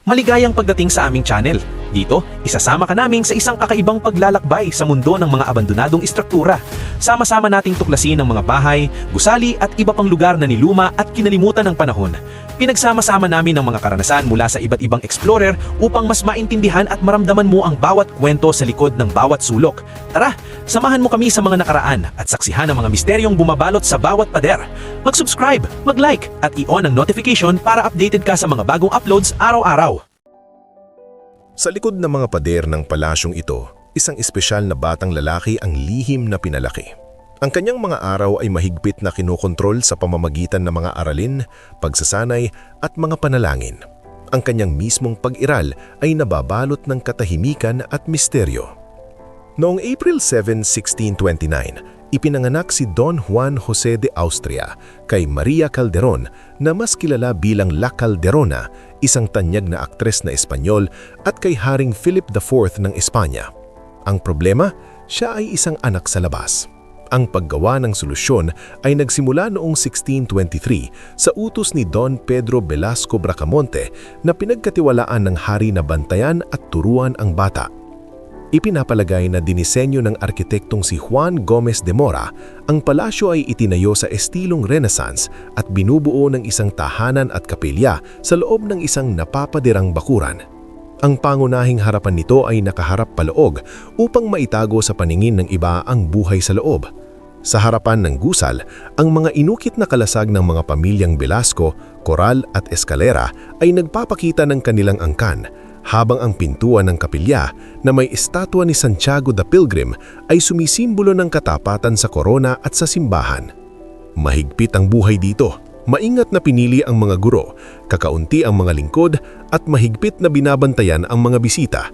Maligayang pagdating sa aming channel. Dito, isasama ka namin sa isang kakaibang paglalakbay sa mundo ng mga abandonadong istruktura. Sama-sama nating tuklasin ang mga bahay, gusali at iba pang lugar na niluma at kinalimutan ng panahon. Pinagsama-sama namin ang mga karanasan mula sa iba't ibang explorer upang mas maintindihan at maramdaman mo ang bawat kwento sa likod ng bawat sulok. Tara, samahan mo kami sa mga nakaraan at saksihan ang mga misteryong bumabalot sa bawat pader. Mag-subscribe, mag-like at i-on ang notification para updated ka sa mga bagong uploads araw-araw. Sa likod ng mga pader ng palasyong ito, isang espesyal na batang lalaki ang lihim na pinalaki. Ang kanyang mga araw ay mahigpit na kinokontrol sa pamamagitan ng mga aralin, pagsasanay at mga panalangin. Ang kanyang mismong pag-iral ay nababalot ng katahimikan at misteryo. Noong April 7, 1629, ipinanganak si Don Juan Jose de Austria kay Maria Calderon na mas kilala bilang La Calderona, isang tanyag na aktres na Espanyol, at kay Haring Philip IV ng Espanya. Ang problema, siya ay isang anak sa labas. Ang paggawa ng solusyon ay nagsimula noong 1623 sa utos ni Don Pedro Velasco Bracamonte na pinagkatiwalaan ng hari na bantayan at turuan ang bata. Ipinapalagay na dinisenyo ng arkitektong si Juan Gomez de Mora, ang palasyo ay itinayo sa estilong Renaissance at binubuo ng isang tahanan at kapilya sa loob ng isang napapadirang bakuran. Ang pangunahing harapan nito ay nakaharap palaog upang maitago sa paningin ng iba ang buhay sa loob. Sa harapan ng gusal, ang mga inukit na kalasag ng mga pamilyang Velasco, Coral at Escalera ay nagpapakita ng kanilang angkan, habang ang pintuan ng kapilya na may estatwa ni Santiago the Pilgrim ay sumisimbolo ng katapatan sa korona at sa simbahan. Mahigpit ang buhay dito. Maingat na pinili ang mga guro, kakaunti ang mga lingkod at mahigpit na binabantayan ang mga bisita.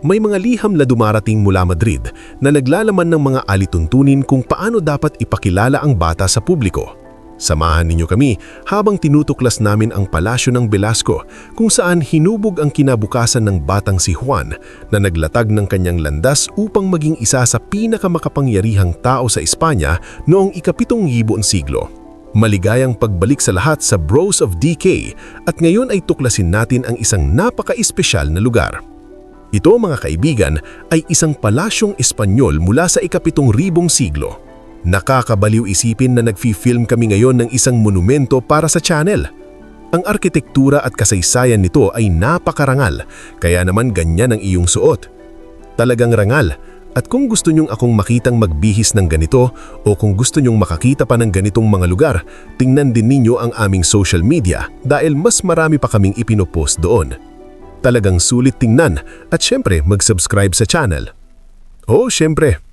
May mga liham na dumarating mula Madrid na naglalaman ng mga alituntunin kung paano dapat ipakilala ang bata sa publiko. Samahan ninyo kami habang tinutuklas namin ang palasyo ng Velasco kung saan hinubog ang kinabukasan ng batang si Juan na naglatag ng kanyang landas upang maging isa sa pinakamakapangyarihang tao sa Espanya noong ika-7 siglo. Maligayang pagbalik sa lahat sa Bros of DK at ngayon ay tuklasin natin ang isang napaka-espesyal na lugar. Ito mga kaibigan ay isang palasyong Espanyol mula sa ika-7 siglo. Nakakabaliw isipin na nagfi-film kami ngayon ng isang monumento para sa channel. Ang arkitektura at kasaysayan nito ay napakarangal, kaya naman ganyan ang iyong suot. Talagang rangal. At kung gusto nyong akong makitang magbihis ng ganito o kung gusto nyong makakita pa ng ganitong mga lugar, tingnan din ninyo ang aming social media dahil mas marami pa kaming ipinopost doon. Talagang sulit tingnan at syempre mag-subscribe sa channel. Oo, syempre.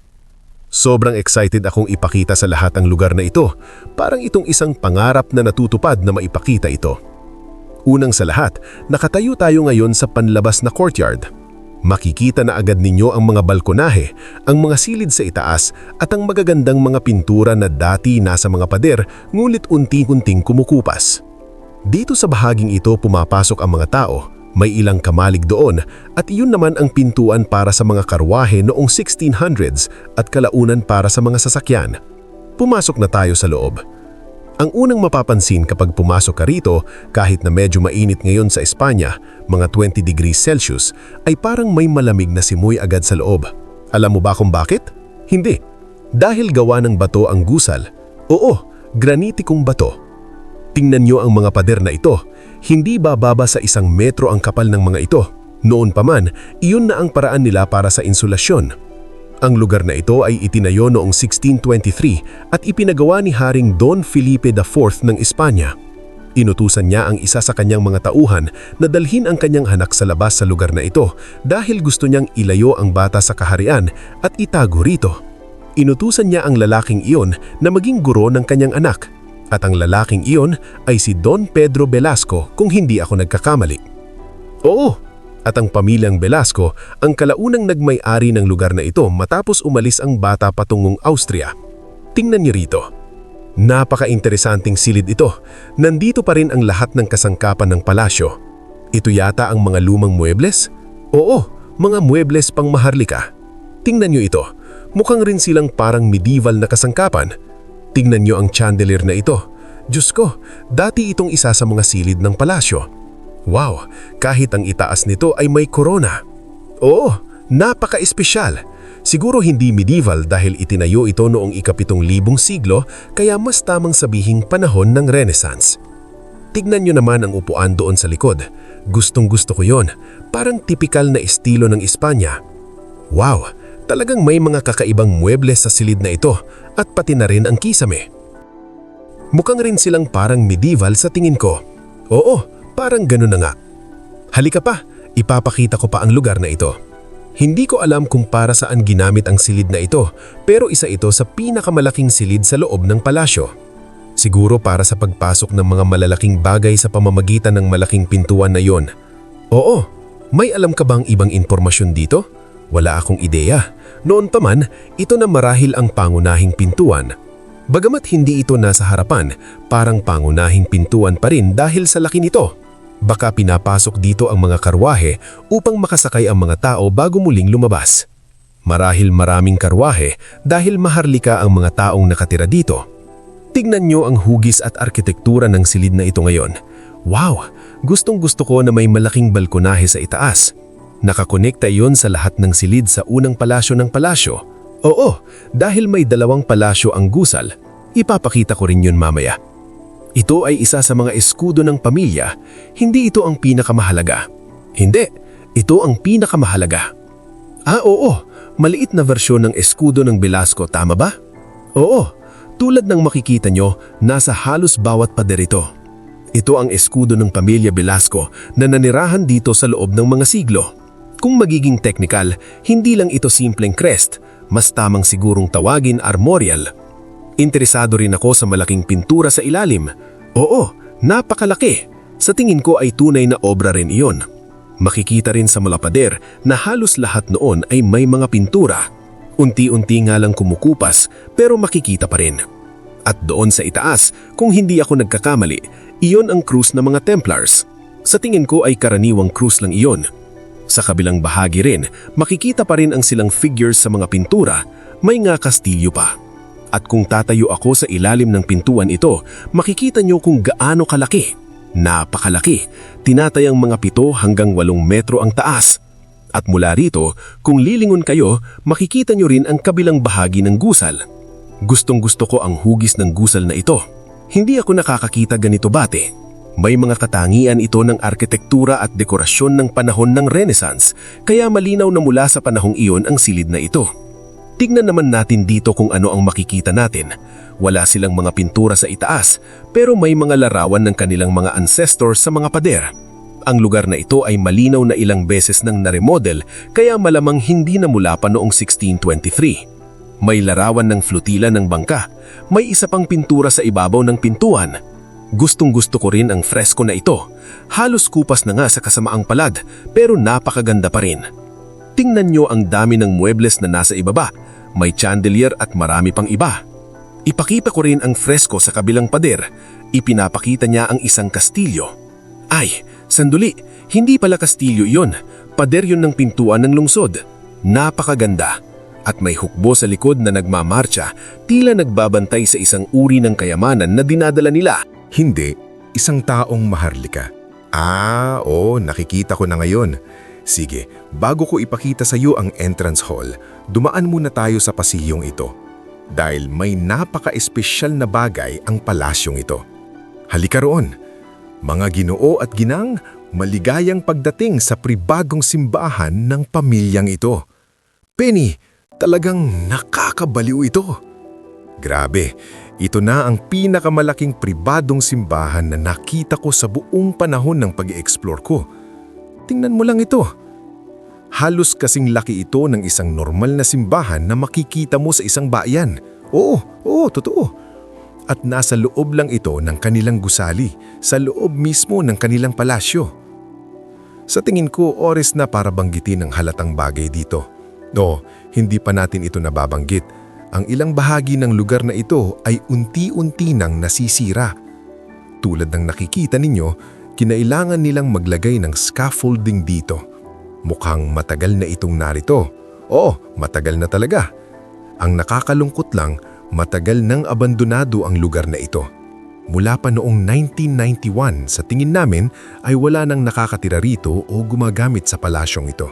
Sobrang excited akong ipakita sa lahat ang lugar na ito. Parang itong isang pangarap na natutupad na maipakita ito. Unang sa lahat, nakatayo tayo ngayon sa panlabas na courtyard. Makikita na agad ninyo ang mga balkonahe, ang mga silid sa itaas at ang magagandang mga pintura na dati nasa mga pader ngulit unti-unting kumukupas. Dito sa bahaging ito pumapasok ang mga tao, may ilang kamalig doon at iyon naman ang pintuan para sa mga karwahe noong 1600s at kalaunan para sa mga sasakyan. Pumasok na tayo sa loob. Ang unang mapapansin kapag pumasok ka rito, kahit na medyo mainit ngayon sa Espanya, mga 20 degrees Celsius, ay parang may malamig na simoy agad sa loob. Alam mo ba kung bakit? Hindi. Dahil gawa ng bato ang gusal. Oo, granitikong bato. Tingnan nyo ang mga pader na ito. Hindi bababa sa 1 metro ang kapal ng mga ito. Noon pa man, iyon na ang paraan nila para sa insulasyon. Ang lugar na ito ay itinayo noong 1623 at ipinagawa ni Haring Don Felipe IV ng Espanya. Inutusan niya ang isa sa kanyang mga tauhan na dalhin ang kanyang anak sa labas sa lugar na ito dahil gusto niyang ilayo ang bata sa kaharian at itago rito. Inutusan niya ang lalaking iyon na maging guro ng kanyang anak at ang lalaking iyon ay si Don Pedro Velasco kung hindi ako nagkakamali. Oo! At ang pamilyang Velasco ang kalaunang nagmay-ari ng lugar na ito matapos umalis ang bata patungong Austria. Tingnan niyo rito. Napaka-interesanting silid ito. Nandito pa rin ang lahat ng kasangkapan ng palasyo. Ito yata ang mga lumang muebles? Oo, mga muebles pang maharlika. Tingnan niyo ito. Mukhang rin silang parang medieval na kasangkapan. Tingnan niyo ang chandelier na ito. Diyos ko, dati itong isa sa mga silid ng palasyo. Wow, kahit ang itaas nito ay may korona. Oo, napaka-espesyal. Siguro hindi medieval dahil itinayo ito noong ika-7,000 siglo, kaya mas tamang sabihing panahon ng Renaissance. Tignan nyo naman ang upuan doon sa likod. Gustong-gusto ko yon. Parang tipikal na estilo ng Espanya. Wow, talagang may mga kakaibang muebles sa silid na ito at pati na rin ang kisame. Mukhang rin silang parang medieval sa tingin ko. Oo, parang ganun na nga. Halika pa, ipapakita ko pa ang lugar na ito. Hindi ko alam kung para saan ginamit ang silid na ito, pero isa ito sa pinakamalaking silid sa loob ng palasyo. Siguro para sa pagpasok ng mga malalaking bagay sa pamamagitan ng malaking pintuan na yon. Oo, may alam ka bang ibang impormasyon dito? Wala akong ideya. Noon pa man, ito na marahil ang pangunahing pintuan. Bagamat hindi ito nasa harapan, parang pangunahing pintuan pa rin dahil sa laki nito. Baka pinapasok dito ang mga karwahe upang makasakay ang mga tao bago muling lumabas. Marahil maraming karwahe dahil maharlika ang mga taong nakatira dito. Tignan nyo ang hugis at arkitektura ng silid na ito ngayon. Wow! Gustong-gusto ko na may malaking balkonahe sa itaas. Nakakonekta iyon sa lahat ng silid sa unang palasyo ng palasyo. Oo, dahil may 2 palasyo ang gusal, ipapakita ko rin yun mamaya. Ito ay isa sa mga eskudo ng pamilya, hindi ito ang pinakamahalaga. Hindi, ito ang pinakamahalaga. Oo, maliit na versyon ng eskudo ng Velasco, tama ba? Oo, tulad ng makikita nyo, nasa halos bawat pader ito. Ito ang eskudo ng pamilya Velasco na nanirahan dito sa loob ng mga siglo. Kung magiging technical, hindi lang ito simpleng crest, mas tamang sigurong tawagin armorial. Interesado rin ako sa malaking pintura sa ilalim. Oo, napakalaki. Sa tingin ko ay tunay na obra rin iyon. Makikita rin sa mga pader na halos lahat noon ay may mga pintura. Unti-unti nga lang kumukupas pero makikita pa rin. At doon sa itaas, kung hindi ako nagkakamali, iyon ang krus ng mga Templars. Sa tingin ko ay karaniwang krus lang iyon. Sa kabilang bahagi rin, makikita pa rin ang silang figures sa mga pintura, may nga kastilyo pa. At kung tatayo ako sa ilalim ng pintuan ito, makikita nyo kung gaano kalaki. Napakalaki, tinatayang mga 7 hanggang 8 metro ang taas. At mula rito, kung lilingon kayo, makikita nyo rin ang kabilang bahagi ng gusal. Gustong-gusto ko ang hugis ng gusal na ito. Hindi ako nakakakita ganito bate. May mga katangian ito ng arkitektura at dekorasyon ng panahon ng Renaissance, kaya malinaw na mula sa panahong iyon ang silid na ito. Tignan naman natin dito kung ano ang makikita natin. Wala silang mga pintura sa itaas, pero may mga larawan ng kanilang mga ancestors sa mga pader. Ang lugar na ito ay malinaw na ilang beses nang naremodel, kaya malamang hindi na mula pa noong 1623. May larawan ng flotila ng bangka. May isa pang pintura sa ibabaw ng pintuan. Gustong-gusto ko rin ang fresko na ito. Halos kupas na nga sa kasamaang palad, pero napakaganda pa rin. Tingnan nyo ang dami ng muebles na nasa ibaba. May chandelier at marami pang iba. Ipakita ko rin ang fresko sa kabilang pader. Ipinapakita niya ang isang kastilyo. Ay, sandali, hindi pala kastilyo iyon. Pader yun ng pintuan ng lungsod. Napakaganda. At may hukbo sa likod na nagmamarcha, tila nagbabantay sa isang uri ng kayamanan na dinadala nila. Hindi, isang taong maharlika. Oo, nakikita ko na ngayon. Sige, bago ko ipakita sa iyo ang entrance hall, dumaan muna tayo sa pasiyong ito. Dahil may napaka-espesyal na bagay ang palasyong ito. Halika roon. Mga ginoo at ginang, maligayang pagdating sa pribagong simbahan ng pamilyang ito. Penny, talagang nakakabaliw ito. Grabe, ito na ang pinakamalaking pribadong simbahan na nakita ko sa buong panahon ng pag-i-explore ko. Tingnan mo lang ito. Halos kasing laki ito ng isang normal na simbahan na makikita mo sa isang bayan. Oo, totoo. At nasa loob lang ito ng kanilang gusali, sa loob mismo ng kanilang palasyo. Sa tingin ko, oras na para banggitin ang halatang bagay dito. No, hindi pa natin ito nababanggit. Ang ilang bahagi ng lugar na ito ay unti-unti nang nasisira. Tulad ng nakikita ninyo, kinailangan nilang maglagay ng scaffolding dito. Mukhang matagal na itong narito. Oo, matagal na talaga. Ang nakakalungkot lang, matagal nang abandonado ang lugar na ito. Mula pa noong 1991, sa tingin namin ay wala nang nakakatira rito o gumagamit sa palasyong ito.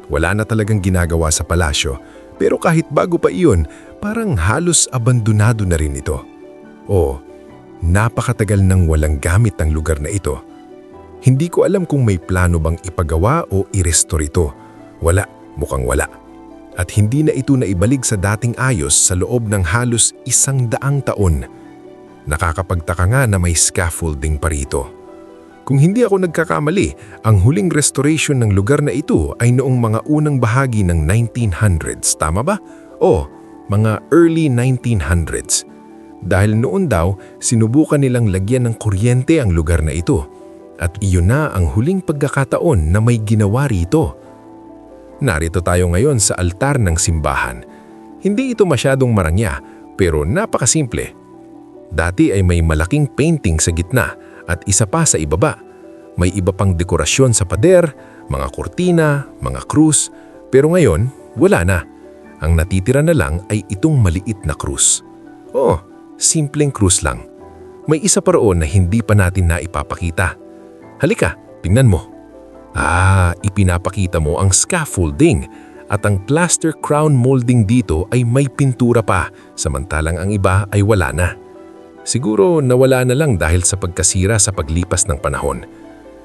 Wala na talagang ginagawa sa palasyo, pero kahit bago pa iyon, parang halos abandonado na rin ito. O, napakatagal nang walang gamit ang lugar na ito. Hindi ko alam kung may plano bang ipagawa o i-restore ito. Wala, mukhang wala. At hindi na ito naibalik sa dating ayos sa loob ng halos 100 taon. Nakakapagtaka nga na may scaffolding pa rito. Kung hindi ako nagkakamali, ang huling restoration ng lugar na ito ay noong mga unang bahagi ng 1900s, tama ba? O, mga early 1900s. Dahil noon daw, sinubukan nilang lagyan ng kuryente ang lugar na ito. At iyon na ang huling pagkakataon na may ginawa rito. Narito tayo ngayon sa altar ng simbahan. Hindi ito masyadong marangya, pero napakasimple. Dati ay may malaking painting sa gitna at isa pa sa ibaba. May iba pang dekorasyon sa pader, mga kurtina, mga krus, pero ngayon wala na. Ang natitira na lang ay itong maliit na krus. Oh, simpleng krus lang. May isa pa roon na hindi pa natin naipapakita. Halika, tingnan mo. Ipinapakita mo ang scaffolding at ang plaster crown molding dito ay may pintura pa, samantalang ang iba ay wala na. Siguro nawala na lang dahil sa pagkasira sa paglipas ng panahon.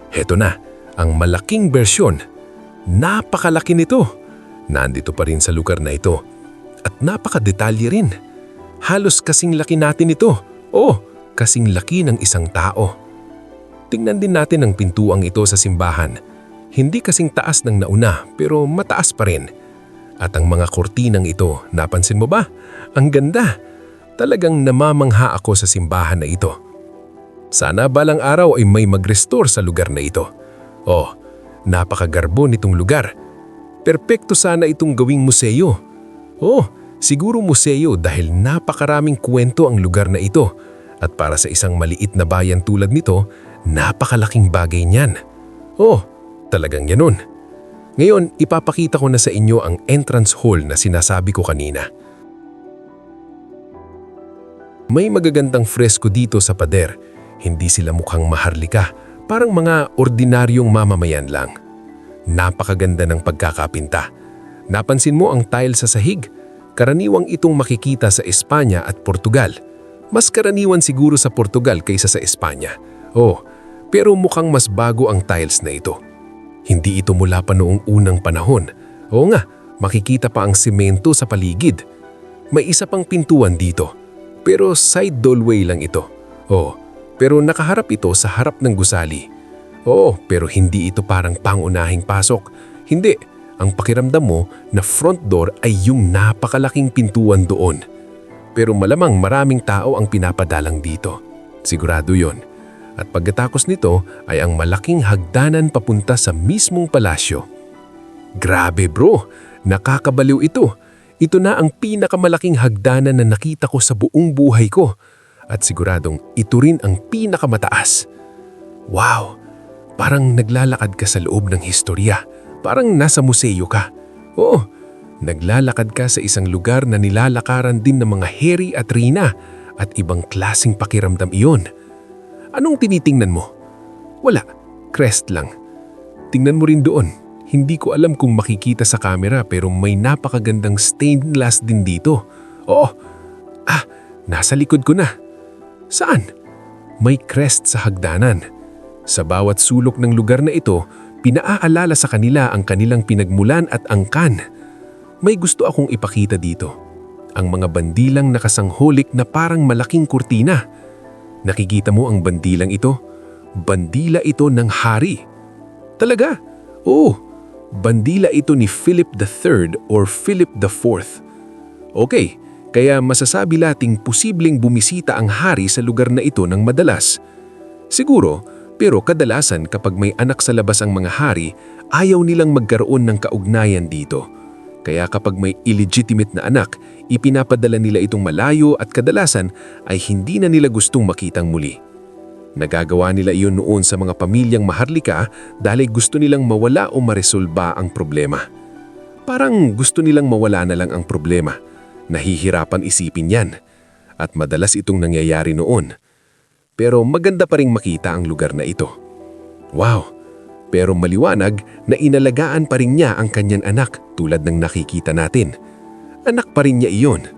Heto na, ang malaking bersyon. Napakalaki nito. Nandito pa rin sa lugar na ito. At napakadetalye rin. Halos kasing laki natin ito. O, kasing laki ng isang tao. Tingnan din natin ang pintuang ito sa simbahan. Hindi kasing taas ng nauna pero mataas pa rin. At ang mga kurtinang ito, napansin mo ba? Ang ganda. Talagang namamangha ako sa simbahan na ito. Sana balang araw ay may mag-restore sa lugar na ito. Oh, napakagarbo nitong lugar. Perpekto sana itong gawing museo. Oh, siguro museo dahil napakaraming kwento ang lugar na ito. At para sa isang maliit na bayan tulad nito, napakalaking bagay niyan. Oh, talagang ganun. Ngayon, ipapakita ko na sa inyo ang entrance hall na sinasabi ko kanina. May magagandang fresko dito sa pader. Hindi sila mukhang maharlika, parang mga ordinaryong mamamayan lang. Napakaganda ng pagkakapinta. Napansin mo ang tile sa sahig? Karaniwang itong makikita sa Espanya at Portugal. Mas karaniwan siguro sa Portugal kaysa sa Espanya. Oh, pero mukhang mas bago ang tiles na ito. Hindi ito mula pa noong unang panahon. Oo nga, makikita pa ang semento sa paligid. May isa pang pintuan dito. Pero side doorway lang ito. Oh, pero nakaharap ito sa harap ng gusali. Oo, pero hindi ito parang pangunahing pasok. Hindi, ang pakiramdam mo na front door ay yung napakalaking pintuan doon. Pero malamang maraming tao ang pinapadalang dito. Sigurado yon. At pagkatapos nito ay ang malaking hagdanan papunta sa mismong palasyo. Grabe bro, nakakabaliw ito. Ito na ang pinakamalaking hagdanan na nakita ko sa buong buhay ko. At siguradong ito rin ang pinakamataas. Wow! Parang naglalakad ka sa loob ng historya. Parang nasa museo ka. Oo, naglalakad ka sa isang lugar na nilalakaran din ng mga Heri at Rina at ibang klaseng pakiramdam iyon. Anong tinitingnan mo? Wala, crest lang. Tingnan mo rin doon. Hindi ko alam kung makikita sa camera pero may napakagandang stained glass din dito. Oo, nasa likod ko na. Saan? May crest sa hagdanan. Sa bawat sulok ng lugar na ito, pinaaalala sa kanila ang kanilang pinagmulan at angkan. May gusto akong ipakita dito. Ang mga bandilang nakasangholik na parang malaking kurtina. Nakikita mo ang bandilang ito? Bandila ito ng hari. Talaga? Oo, bandila ito ni Philip III or Philip IV. Okay, kaya masasabi nating posibleng bumisita ang hari sa lugar na ito ng madalas. Siguro, pero kadalasan kapag may anak sa labas ang mga hari, ayaw nilang magkaroon ng kaugnayan dito. Kaya kapag may illegitimate na anak, ipinapadala nila itong malayo at kadalasan ay hindi na nila gustong makitang muli. Nagagawa nila iyon noon sa mga pamilyang maharlika dahil gusto nilang mawala o maresolba ang problema. Parang gusto nilang mawala na lang ang problema. Nahihirapan isipin yan. At madalas itong nangyayari noon. pero maganda pa ring makita ang lugar na ito. Wow! Pero maliwanag na inalagaan pa rin niya ang kanyang anak tulad ng nakikita natin. Anak pa rin niya iyon.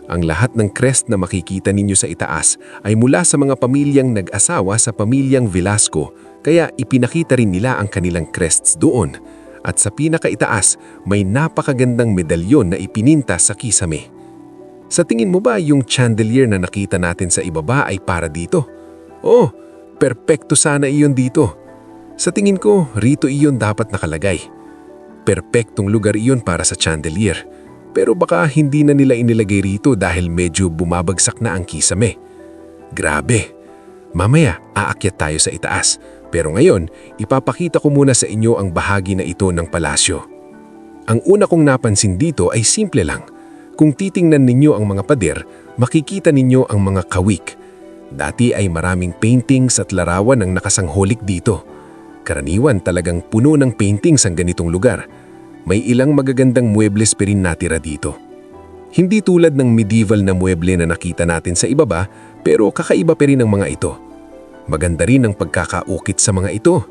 Ang lahat ng crest na makikita ninyo sa itaas ay mula sa mga pamilyang nag-asawa sa pamilyang Velasco, kaya ipinakita rin nila ang kanilang crests doon. At sa pinakaitaas, may napakagandang medalyon na ipininta sa kisame. Sa tingin mo ba yung chandelier na nakita natin sa ibaba ay para dito? Oh, perpekto sana iyon dito. Sa tingin ko, rito iyon dapat nakalagay. Perpektong lugar iyon para sa chandelier. Pero baka hindi na nila inilagay rito dahil medyo bumabagsak na ang kisame. Grabe! Mamaya, aakyat tayo sa itaas. Pero ngayon, ipapakita ko muna sa inyo ang bahagi na ito ng palasyo. Ang una kong napansin dito ay simple lang. Kung titingnan ninyo ang mga pader, makikita ninyo ang mga kawik. Dati ay maraming paintings at larawan ang nakasangholik dito. Karaniwan talagang puno ng paintings ang ganitong lugar. May ilang magagandang muebles pa rin natira dito. Hindi tulad ng medieval na mueble na nakita natin sa ibaba, pero kakaiba pa rin ang mga ito. Maganda rin ang pagkakaukit sa mga ito.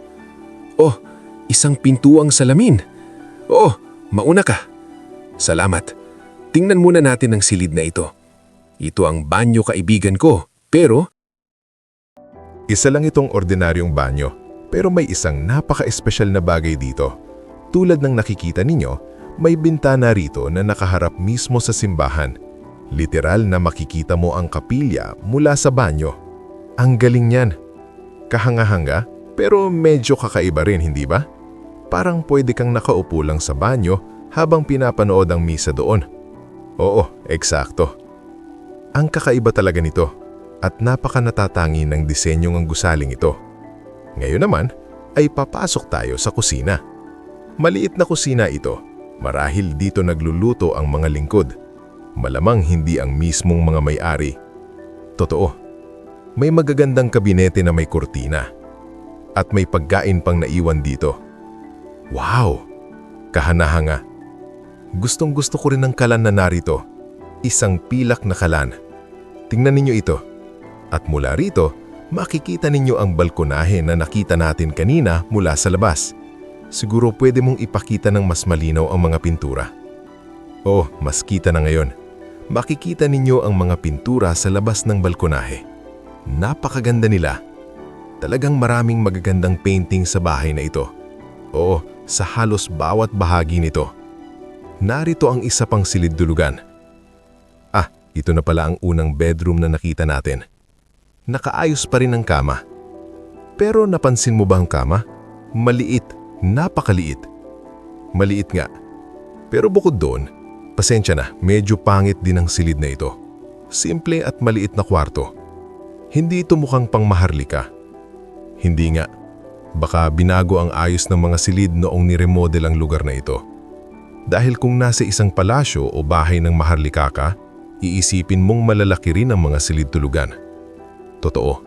Oh, isang pintuang salamin. Oh, mauna ka. Salamat. Tingnan muna natin ang silid na ito. Ito ang banyo kaibigan ko, pero Isa lang itong ordinaryong banyo, pero may isang napaka-espesyal na bagay dito. Tulad ng nakikita ninyo, may bintana rito na nakaharap mismo sa simbahan. Literal na makikita mo ang kapilya mula sa banyo. Ang galing niyan. Kahanga-hanga, pero medyo kakaiba rin, hindi ba? Parang pwede kang nakaupo lang sa banyo habang pinapanood ang misa doon. Oo, eksakto. Ang kakaiba talaga nito at napaka-natatangi ng disenyong ang gusaling ito. Ngayon naman ay papasok tayo sa kusina. Maliit na kusina ito, marahil dito nagluluto ang mga lingkod. Malamang hindi ang mismong mga may-ari. Totoo, may magagandang kabinete na may kurtina. At may pagkain pang naiwan dito. Wow! Kahanahanga. Gustong-gusto ko rin ng kalan na narito. Isang pilak na kalan. Tingnan ninyo ito. At mula rito, makikita ninyo ang balkonahe na nakita natin kanina mula sa labas. Siguro pwede mong ipakita ng mas malinaw ang mga pintura. Oh, mas kita na ngayon. Makikita ninyo ang mga pintura sa labas ng balkonahe. Napakaganda nila. Talagang maraming magagandang painting sa bahay na ito. Oo, sa halos bawat bahagi nito. Narito ang isa pang silid-dulugan. Ah, ito na pala ang unang bedroom na nakita natin. Nakaayos pa rin ang kama. Pero napansin mo ba ang kama? Maliit, napakaliit. Maliit nga. Pero bukod doon, pasensya na, medyo pangit din ang silid na ito. Simple at maliit na kwarto. Hindi ito mukhang pangmaharlika. Hindi nga. Baka binago ang ayos ng mga silid noong niremodel ang lugar na ito. Dahil kung nasa isang palasyo o bahay ng maharlika ka, iisipin mong malalaki rin ang mga silid-tulugan. Totoo.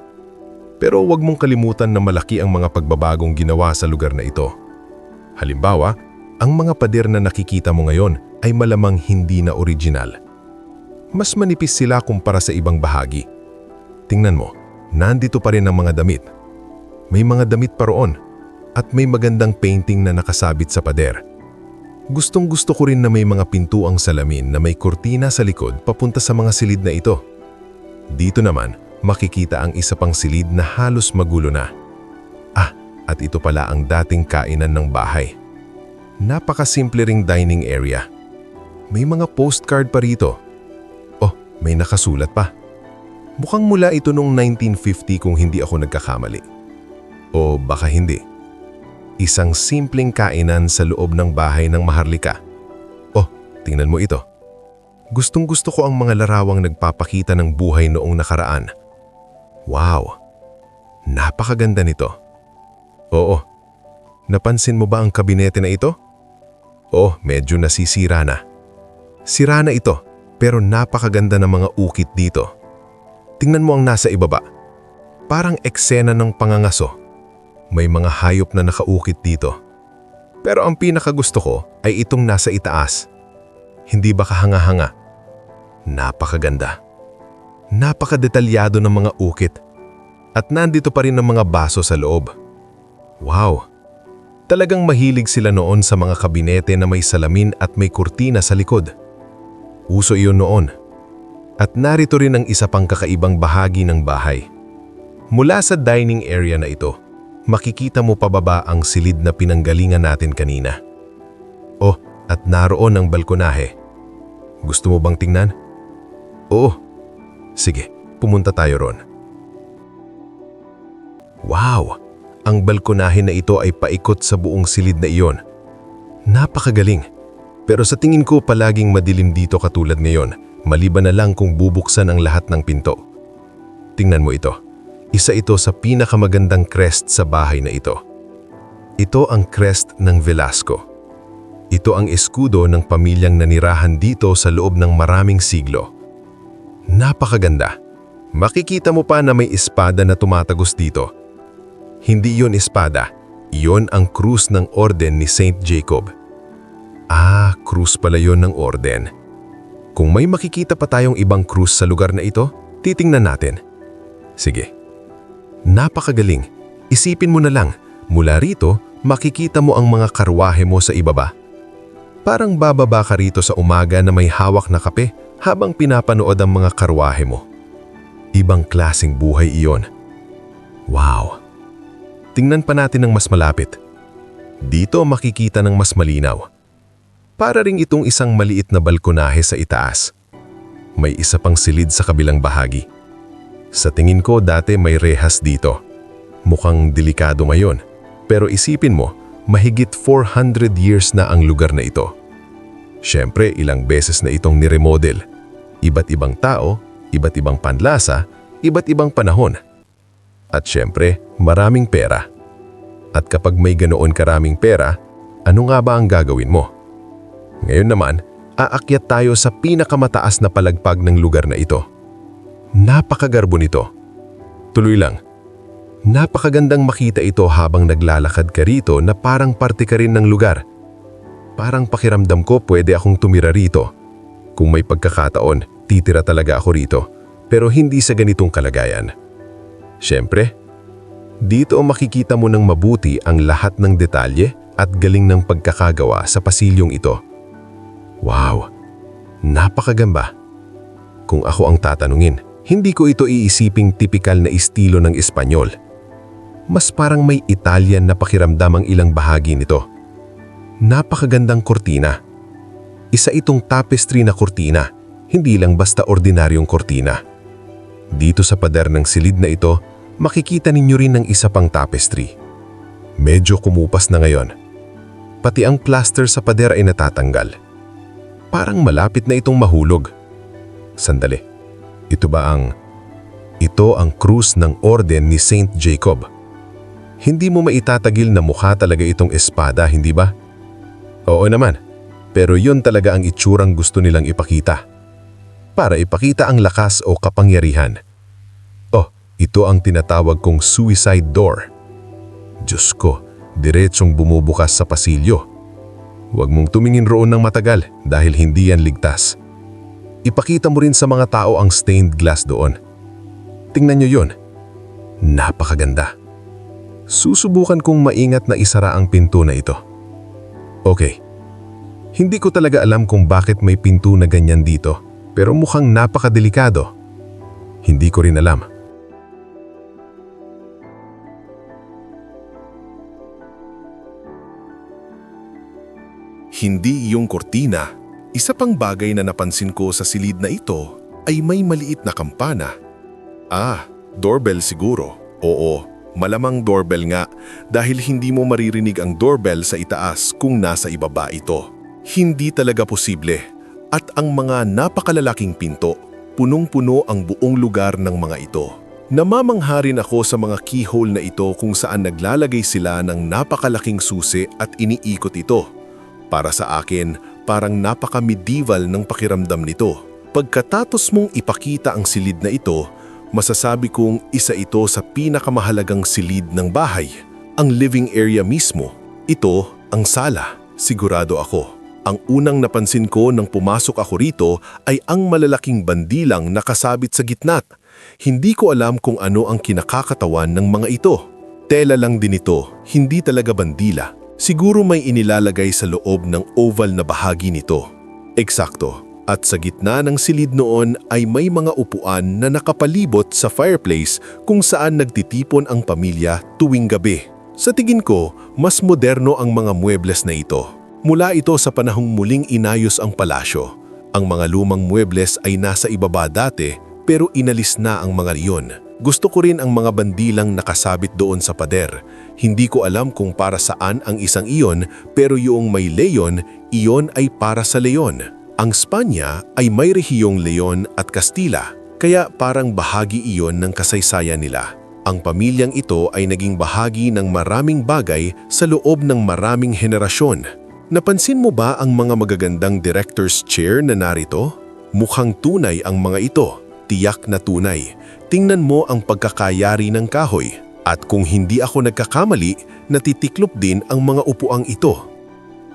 Pero huwag mong kalimutan na malaki ang mga pagbabagong ginawa sa lugar na ito. Halimbawa, ang mga pader na nakikita mo ngayon ay malamang hindi na original. Mas manipis sila kumpara sa ibang bahagi. Tingnan mo, nandito pa rin ang mga damit. May mga damit pa roon at may magandang painting na nakasabit sa pader. Gustong-gusto ko rin na may mga pintuang salamin na may kurtina sa likod papunta sa mga silid na ito. Dito naman, makikita ang isa pang silid na halos magulo na. Ah, at ito pala ang dating kainan ng bahay. Napakasimple ring dining area. May mga postcard pa rito. Oh, may nakasulat pa. Mukhang mula ito noong 1950 kung hindi ako nagkakamali. O baka hindi. Isang simpleng kainan sa loob ng bahay ng maharlika. Oh, tingnan mo ito. Gustong-gusto ko ang mga larawang nagpapakita ng buhay noong nakaraan. Wow! Napakaganda nito. Oo. Napansin mo ba ang kabinete na ito? Oh, medyo nasisira na. Sira na ito, pero napakaganda ng mga ukit dito. Tingnan mo ang nasa ibaba. Parang eksena ng pangangaso. May mga hayop na nakaukit dito. Pero ang pinakagusto ko ay itong nasa itaas. Hindi ba kahanga-hanga? Napakaganda. Napakadetalyado ng mga ukit. At nandito pa rin ang mga baso sa loob. Wow! Talagang mahilig sila noon sa mga kabinete na may salamin at may kurtina sa likod. Uso iyon noon. At narito rin ang isa pang kakaibang bahagi ng bahay. Mula sa dining area na ito, makikita mo pababa ang silid na pinanggalingan natin kanina. Oh, at naroon ang balkonahe. Gusto mo bang tingnan? Oo. Sige, pumunta tayo ron. Wow! Ang balkonahe na ito ay paikot sa buong silid na iyon. Napakagaling. Pero sa tingin ko palaging madilim dito katulad ngayon, maliban na lang kung bubuksan ang lahat ng pinto. Tingnan mo ito. Isa ito sa pinakamagandang crest sa bahay na ito. Ito ang crest ng Velasco. Ito ang eskudo ng pamilyang nanirahan dito sa loob ng maraming siglo. Napakaganda. Makikita mo pa na may espada na tumatagos dito. Hindi yon espada, iyon ang krus ng Orden ni Saint Jacob. Ah, krus pala yon ng Orden. Kung may makikita pa tayong ibang krus sa lugar na ito, titingnan natin. Sige. Napakagaling. Isipin mo na lang, mula rito, makikita mo ang mga karwahe mo sa ibaba. Parang bababa ka rito sa umaga na may hawak na kape habang pinapanood ang mga karwahe mo. Ibang klaseng buhay iyon. Wow! Tingnan pa natin ng mas malapit. Dito makikita ng mas malinaw. Para ring itong isang maliit na balkonahe sa itaas. May isa pang silid sa kabilang bahagi. Sa tingin ko dati may rehas dito. Mukhang delikado ngayon. Pero isipin mo, mahigit 400 years na ang lugar na ito. Siyempre, ilang beses na itong niremodel. Iba't ibang tao, iba't ibang panlasa, iba't ibang panahon. At siyempre, maraming pera. At kapag may ganoon karaming pera, ano nga ba ang gagawin mo? Ngayon naman, aakyat tayo sa pinakamataas na palagpag ng lugar na ito. Napakagarbo nito. Tuloy lang. Napakagandang makita ito habang naglalakad ka rito na parang parte ka rin ng lugar. Parang pakiramdam ko pwede akong tumira rito. Kung may pagkakataon, titira talaga ako rito. Pero hindi sa ganitong kalagayan. Siyempre, dito makikita mo ng mabuti ang lahat ng detalye at galing ng pagkakagawa sa pasilyong ito. Wow! Napakaganda. Kung ako ang tatanungin, hindi ko ito iisiping tipikal na estilo ng Espanyol. Mas parang may Italian na pakiramdam ang ilang bahagi nito. Napakagandang kortina. Isa itong tapestry na kortina, hindi lang basta ordinaryong kortina. Dito sa pader ng silid na ito, makikita ninyo rin ng isa pang tapestry. Medyo kumupas na ngayon. Pati ang plaster sa pader ay natatanggal. Parang malapit na itong mahulog. Sandali. Ito ang krus ng Orden ni Saint Jacob. Hindi mo maitatagil na mukha talaga itong espada, hindi ba? Oo naman. Pero yun talaga ang itsurang gusto nilang ipakita. Para ipakita ang lakas o kapangyarihan. Ito ang tinatawag kong suicide door. Diyos ko, diretsong bumubukas sa pasilyo. Huwag mong tumingin roon ng matagal dahil hindi yan ligtas. Ipakita mo rin sa mga tao ang stained glass doon. Tingnan nyo yun. Napakaganda. Susubukan kong maingat na isara ang pinto na ito. Okay. Hindi ko talaga alam kung bakit may pinto na ganyan dito, pero mukhang napakadelikado. Hindi ko rin alam. Hindi iyong kortina. Isa pang bagay na napansin ko sa silid na ito ay may maliit na kampana. Ah, doorbell siguro. Oo, malamang doorbell nga dahil hindi mo maririnig ang doorbell sa itaas kung nasa ibaba ito. Hindi talaga posible. At ang mga napakalalaking pinto, punong-puno ang buong lugar ng mga ito. Namamangha rin ako sa mga keyhole na ito kung saan naglalagay sila ng napakalaking susi at iniikot ito. Para sa akin, parang napaka-medieval ng pakiramdam nito. Pagkatapos mong ipakita ang silid na ito, masasabi kong isa ito sa pinakamahalagang silid ng bahay, ang living area mismo. Ito ang sala, sigurado ako. Ang unang napansin ko nang pumasok ako rito ay ang malalaking bandilang nakasabit sa gitna. Hindi ko alam kung ano ang kinakakatawan ng mga ito. Tela lang din ito, hindi talaga bandila. Siguro may inilalagay sa loob ng oval na bahagi nito. Eksakto. At sa gitna ng silid noon ay may mga upuan na nakapalibot sa fireplace kung saan nagtitipon ang pamilya tuwing gabi. Sa tingin ko, mas moderno ang mga muebles na ito. Mula ito sa panahong muling inayos ang palasyo. Ang mga lumang muebles ay nasa ibaba dati pero inalis na ang mga iyon. Gusto ko rin ang mga bandilang nakasabit doon sa pader. Hindi ko alam kung para saan ang isang iyon pero yung may leon, iyon ay para sa leon. Ang Spanya ay may rehiyong Leon at Kastila, kaya parang bahagi iyon ng kasaysayan nila. Ang pamilyang ito ay naging bahagi ng maraming bagay sa loob ng maraming henerasyon. Napansin mo ba ang mga magagandang director's chair na narito? Mukhang tunay ang mga ito, tiyak na tunay. Tingnan mo ang pagkakayari ng kahoy. At kung hindi ako nagkakamali, natitiklop din ang mga upuang ito.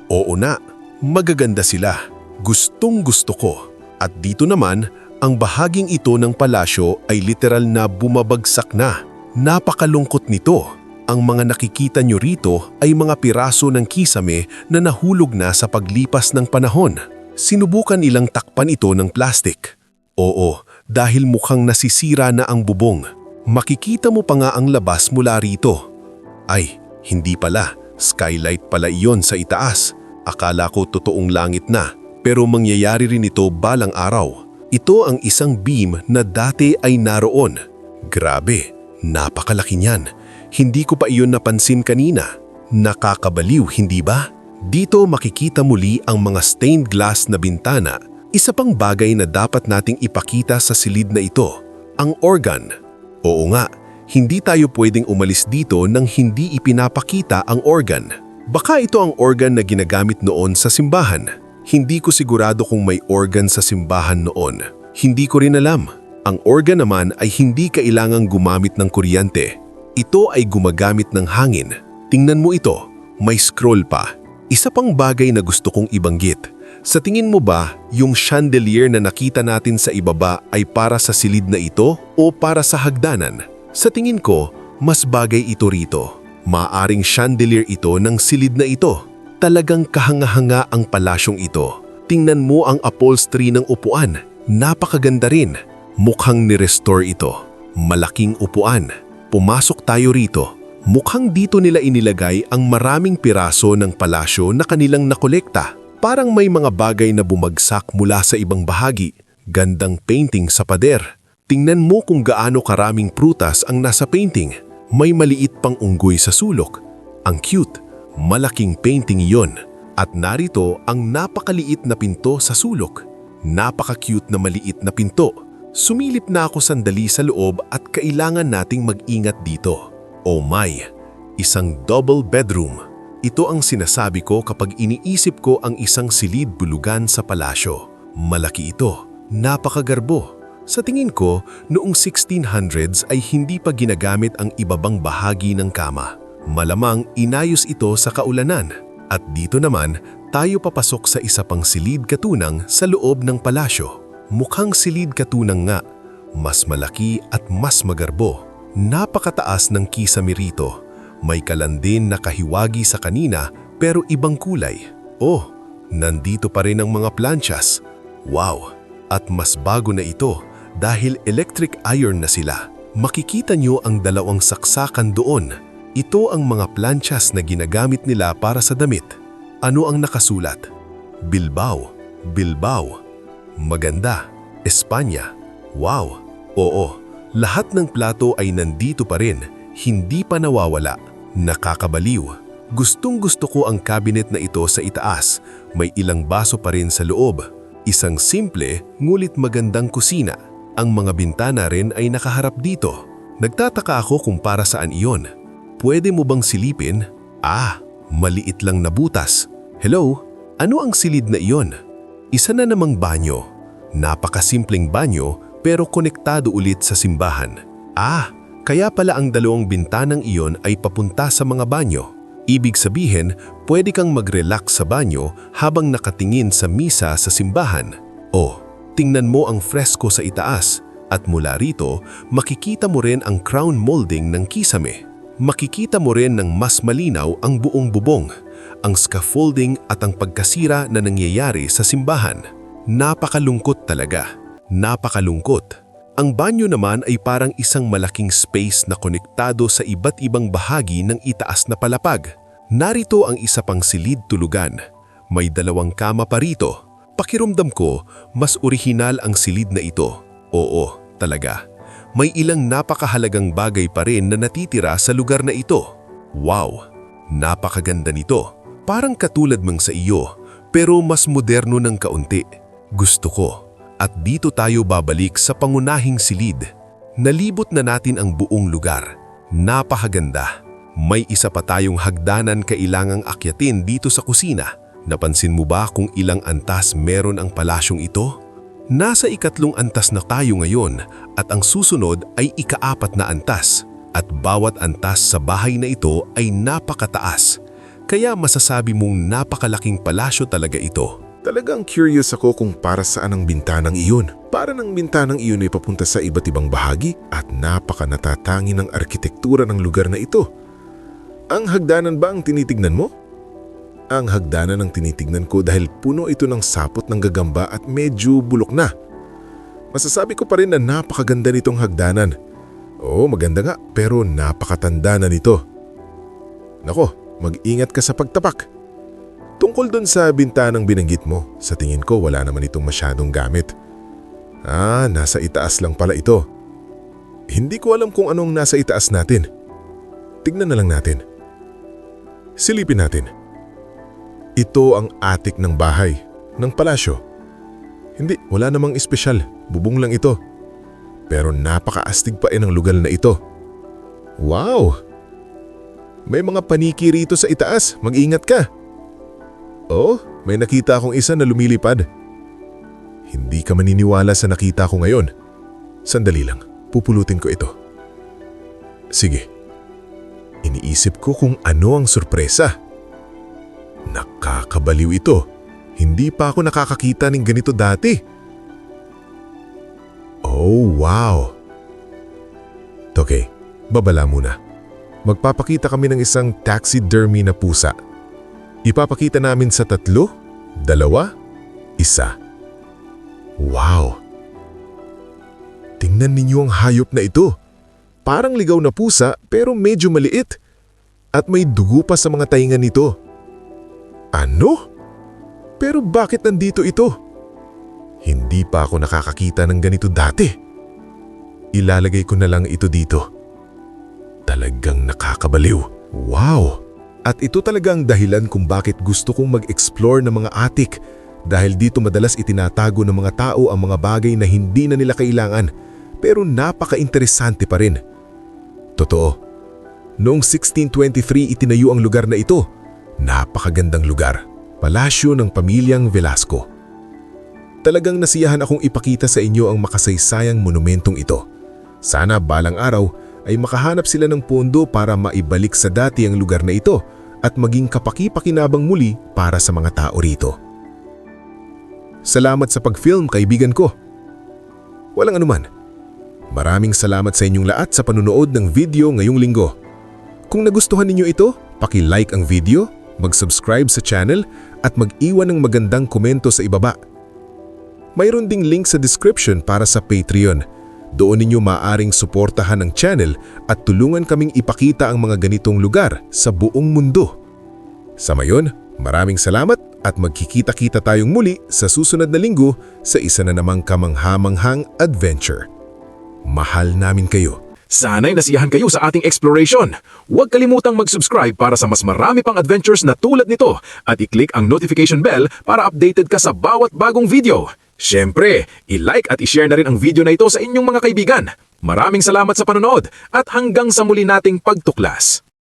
Oo na, magaganda sila. Gustong-gusto ko. At dito naman, ang bahaging ito ng palasyo ay literal na bumabagsak na. Napakalungkot nito. Ang mga nakikita nyo rito ay mga piraso ng kisame na nahulog na sa paglipas ng panahon. Sinubukan nilang takpan ito ng plastik. Oo, dahil mukhang nasisira na ang bubong. Makikita mo pa nga ang labas mula rito. Ay, hindi pala. Skylight pala iyon sa itaas. Akala ko totoong langit na. Pero mangyayari rin ito balang araw. Ito ang isang beam na dati ay naroon. Grabe, napakalaki niyan. Hindi ko pa iyon napansin kanina. Nakakabaliw, hindi ba? Dito makikita muli ang mga stained glass na bintana. Isa pang bagay na dapat nating ipakita sa silid na ito, ang organ. Oo nga, hindi tayo pwedeng umalis dito nang hindi ipinapakita ang organ. Baka ito ang organ na ginagamit noon sa simbahan. Hindi ko sigurado kung may organ sa simbahan noon. Hindi ko rin alam. Ang organ naman ay hindi kailangang gumamit ng kuryente. Ito ay gumagamit ng hangin. Tingnan mo ito, may scroll pa. Isa pang bagay na gusto kong ibanggit. Sa tingin mo ba, yung chandelier na nakita natin sa ibaba ay para sa silid na ito o para sa hagdanan? Sa tingin ko, mas bagay ito rito. Maaring chandelier ito ng silid na ito. Talagang kahanga-hanga ang palasyong ito. Tingnan mo ang upholstery ng upuan. Napakaganda rin. Mukhang ni-restore ito. Malaking upuan. Pumasok tayo rito. Mukhang dito nila inilagay ang maraming piraso ng palasyo na kanilang nakolekta. Parang may mga bagay na bumagsak mula sa ibang bahagi. Gandang painting sa pader. Tingnan mo kung gaano karaming prutas ang nasa painting. May maliit pang unggoy sa sulok. Ang cute. Malaking painting iyon. At narito ang napakaliit na pinto sa sulok. Napaka-cute na maliit na pinto. Sumilip na ako sandali sa loob at kailangan nating mag-ingat dito. Oh my! Isang double bedroom. Ito ang sinasabi ko kapag iniisip ko ang isang silid bulugan sa palasyo. Malaki ito. Napakagarbo. Sa tingin ko, noong 1600s ay hindi pa ginagamit ang ibabang bahagi ng kama. Malamang inayos ito sa kaulanan. At dito naman, tayo papasok sa isa pang silid katunang sa loob ng palasyo. Mukhang silid katunang nga. Mas malaki at mas magarbo. Napakataas ng kisame rito. May kalandin na kahiwagi sa kanina pero ibang kulay. Oh, nandito pa rin ang mga planchas. Wow! At mas bago na ito dahil electric iron na sila. Makikita nyo ang dalawang saksakan doon. Ito ang mga planchas na ginagamit nila para sa damit. Ano ang nakasulat? Bilbao. Bilbao. Maganda. Espanya. Wow. Oo. Lahat ng plato ay nandito pa rin. Hindi pa nawawala. Nakakabaliw. Gustong-gusto ko ang cabinet na ito sa itaas. May ilang baso pa rin sa loob. Isang simple, ngulit magandang kusina. Ang mga bintana rin ay nakaharap dito. Nagtataka ako kung para saan iyon. Pwede mo bang silipin? Ah, maliit lang na butas. Hello? Ano ang silid na iyon? Isa na namang banyo. Napakasimpleng banyo pero konektado ulit sa simbahan. Ah, kaya pala ang dalawang bintanang iyon ay papunta sa mga banyo. Ibig sabihin, pwede kang mag-relax sa banyo habang nakatingin sa misa sa simbahan. Oh, tingnan mo ang fresko sa itaas. At mula rito, makikita mo rin ang crown molding ng kisame. Makikita mo rin ng mas malinaw ang buong bubong, ang scaffolding at ang pagkasira na nangyayari sa simbahan. Napakalungkot talaga. Napakalungkot. Ang banyo naman ay parang isang malaking space na konektado sa iba't ibang bahagi ng itaas na palapag. Narito ang isa pang silid tulugan. May 2 kama pa rito. Pakiramdam ko, mas orihinal ang silid na ito. Oo, talaga. May ilang napakahalagang bagay pa rin na natitira sa lugar na ito. Wow! Napakaganda nito. Parang katulad mang sa iyo, pero mas moderno ng kaunti. Gusto ko. At dito tayo babalik sa pangunahing silid. Nalibot na natin ang buong lugar. Napakaganda. May isa pa tayong hagdanan kailangang akyatin dito sa kusina. Napansin mo ba kung ilang antas meron ang palasyong ito? Nasa 3 antas na tayo ngayon at ang susunod ay 4 na antas. At bawat antas sa bahay na ito ay napakataas. Kaya masasabi mong napakalaking palasyo talaga ito. Talagang curious ako kung para saan ang bintanang iyon. Para ng bintanang iyon ay papunta sa iba't ibang bahagi at napaka-natatangi ng arkitektura ng lugar na ito. Ang hagdanan ba ang tinitignan mo? Ang hagdanan ang tinitignan ko dahil puno ito ng sapot ng gagamba at medyo bulok na. Masasabi ko pa rin na napakaganda nitong hagdanan. Oo, maganda nga, pero napakatanda na nito. Nako, mag-ingat ka sa pagtapak. Tungkol dun sa bintanang binanggit mo, sa tingin ko wala naman itong masyadong gamit. Nasa itaas lang pala ito. Hindi ko alam kung anong nasa itaas natin. Tignan na lang natin. Silipin natin. Ito ang attic ng bahay, ng palasyo. Hindi, wala namang espesyal, bubong lang ito. Pero napakaastig pa ang lugar na ito. Wow! May mga paniki rito sa itaas, mag-ingat ka. Oh, may nakita akong isa na lumilipad. Hindi ka maniniwala sa nakita ko ngayon. Sandali lang, pupulutin ko ito. Sige. Iniisip ko kung ano ang sorpresa. Nakakabaliw ito. Hindi pa ako nakakakita ng ganito dati. Oh, wow. Okay, babala muna. Magpapakita kami ng isang taxidermy na pusa. Ipapakita namin sa 3, 2, 1. Wow! Tingnan ninyo ang hayop na ito. Parang ligaw na pusa pero medyo maliit. At may dugo pa sa mga tainga nito. Ano? Pero bakit nandito ito? Hindi pa ako nakakakita ng ganito dati. Ilalagay ko na lang ito dito. Talagang nakakabaliw. Wow! At ito talaga ang dahilan kung bakit gusto kong mag-explore ng mga attic dahil dito madalas itinatago ng mga tao ang mga bagay na hindi na nila kailangan pero napaka-interesante pa rin. Totoo, noong 1623 itinayo ang lugar na ito. Napakagandang lugar, palasyo ng pamilyang Velasco. Talagang nasiyahan akong ipakita sa inyo ang makasaysayang monumentong ito. Sana balang araw ay makahanap sila ng pondo para maibalik sa dati ang lugar na ito at maging kapaki-pakinabang muli para sa mga tao rito. Salamat sa pag-film, kaibigan ko. Walang anuman. Maraming salamat sa inyong lahat sa panunood ng video ngayong linggo. Kung nagustuhan ninyo ito, paki-like ang video, mag-subscribe sa channel at mag-iwan ng magandang komento sa ibaba. Mayroon ding link sa description para sa Patreon. Doon ninyo maaaring suportahan ang channel at tulungan kaming ipakita ang mga ganitong lugar sa buong mundo. Sa mayon, maraming salamat at magkikita-kita tayong muli sa susunod na linggo sa isa na namang kamangha-manghang adventure. Mahal namin kayo. Sana'y nasiyahan kayo sa ating exploration. Huwag kalimutang mag-subscribe para sa mas marami pang adventures na tulad nito at i-click ang notification bell para updated ka sa bawat bagong video. Siyempre, i-like at i-share na rin ang video na ito sa inyong mga kaibigan. Maraming salamat sa panonood at hanggang sa muli nating pagtuklas.